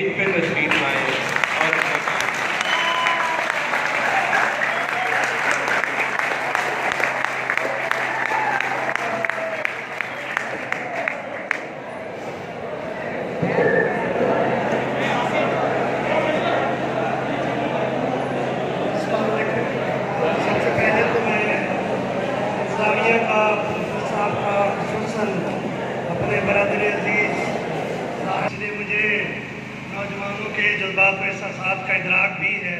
Stage پہ تشریف لائیں اور اپنا کام اپنے برادر عزیز نے مجھے نوجوانوں کے جذبات و احساسات کا ادراک بھی ہے،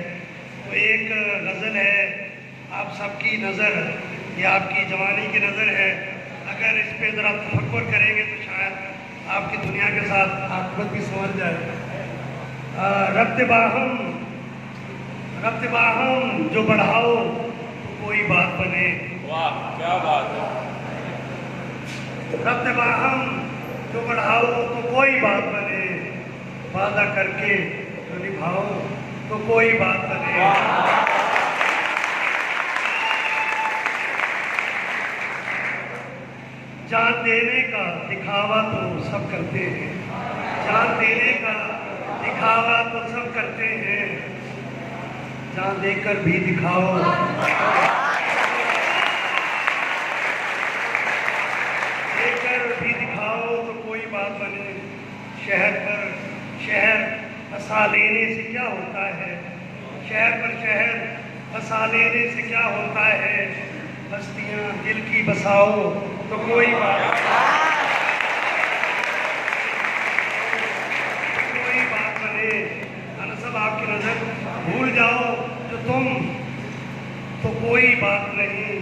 تو ایک غزل ہے آپ سب کی نظر، یہ آپ کی جوانی کی نظر ہے، اگر اس پہ ذرا تفکر کریں گے تو شاید آپ کی دنیا کے ساتھ عاقبت بھی سنور جائے۔ ربط باہم جو بڑھاؤ تو کوئی بات بنے۔ واہ کیا بات ہے۔ ربط باہم جو بڑھاؤ تو کوئی بات بنے، وعدہ کر کے جو نبھاؤ تو کوئی بات بنے۔ جان دینے کا دکھاوا تو سب کرتے ہیں، جان دینے کا دکھاوا تو سب کرتے ہیں، جان دے کر بھی دکھاؤ تو کوئی بات بنے۔ شہر بسا لینے سے کیا ہوتا ہے، شہر پر شہر بسا لینے سے کیا ہوتا ہے، بستیاں دل کی بساؤ تو کوئی بات بنے۔ انا سب آپ کی نظر بھول جاؤ جو تم تو کوئی بات نہیں،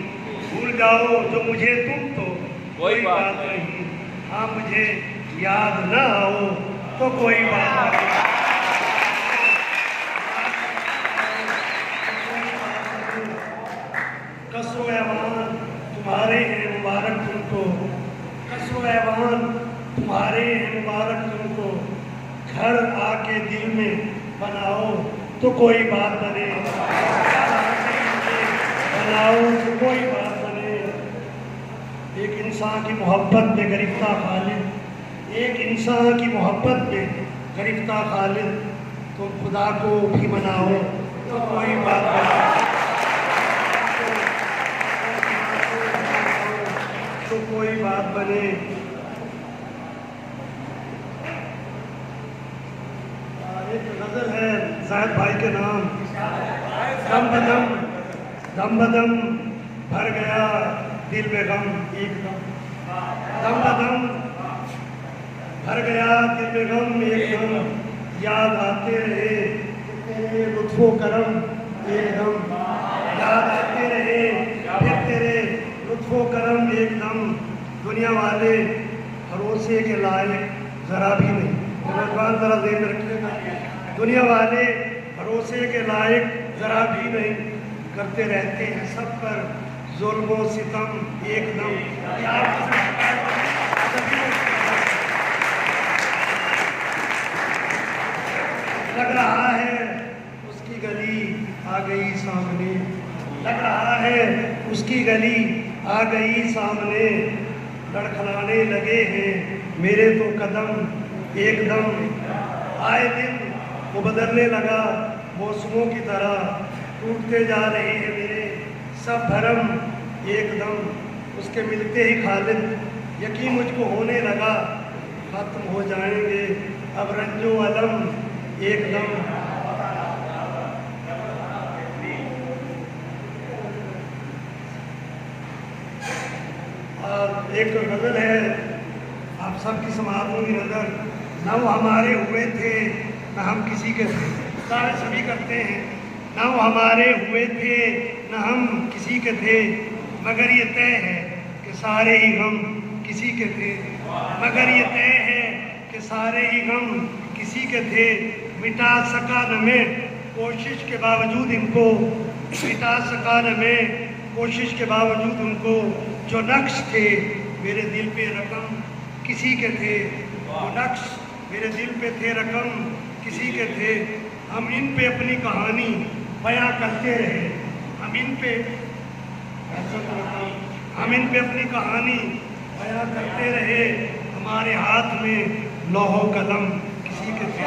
بھول جاؤ جو مجھے تم تو کوئی بات نہیں، ہاں مجھے یاد نہ آؤ تو کوئی بات نہیں۔ قصر و ایوان تمہارے ہیں مبارک تم کو، قصر و ایوان تمہارے ہیں مبارک تم کو، گھر آ کے دل میں بناؤ تو کوئی بات بنے، بناؤ تو کوئی بات بنے۔ ایک انسان کی محبت میں گرفتہ خالد، ایک انسان کی محبت میں گرفتہ خالد، تو خدا کو بھی مناؤ تو کوئی بات بنے، تو کوئی بات بنے۔ ایک غزل ہے زاہد بھائی کے نام، دم بدم بھر گیا دل میں غم ایک دم، دم بدم بھر گیا دل میں غم ایک دم، یاد آتے رہے تیرے لطف و کرم ایک دم، یاد آتے رہے پھر تیرے لطف و کرم ایک دم، دنیا والے بھروسے کے لائق ذرا بھی نہیں، نوجوان ذرا ذہن میں رکھیے گا، دنیا والے بھروسے کے لائق ذرا بھی نہیں، کرتے رہتے ہیں سب پر ظلم و ستم ایک دم۔ لگ رہا ہے اس کی گلی آ گئی سامنے، لگ رہا ہے اس کی گلی آ گئی سامنے، لڑکھڑانے لگے ہیں میرے تو قدم ایک دم، آئے دن وہ بدلنے لگا موسموں کی طرح، ٹوٹتے جا رہے ہیں میرے سب بھرم ایک دم، اس کے ملتے ہی خالد یقین مجھ کو ہونے لگا، ختم ہو جائیں گے اب رنج و الم ایک دم۔ اور ایک غزل ہے آپ سب کی سماعتوں کی نظر، نہ وہ ہمارے ہوئے تھے نہ ہم کسی کے تھے، سارے سبھی کرتے ہیں، نہ وہ ہمارے ہوئے تھے نہ ہم کسی کے تھے، مگر یہ طے ہے کہ سارے ہی غم کسی کے تھے، مگر یہ طے ہے کہ سارے ہی غم کسی کے تھے، مٹا سکا نہ میں کوشش کے باوجود ان کو، مٹا سکا نہ میں کوشش کے باوجود ان کو، جو نقش تھے میرے دل پہ رقم کسی کے تھے، وہ نقش میرے دل پہ تھے رقم کسی کے تھے، ہم ان پہ اپنی کہانی بیاں کرتے رہے، ہم ان پہ اپنی کہانی بیاں کرتے رہے، ہمارے ہاتھ میں لوح و قلم کسی کے تھے۔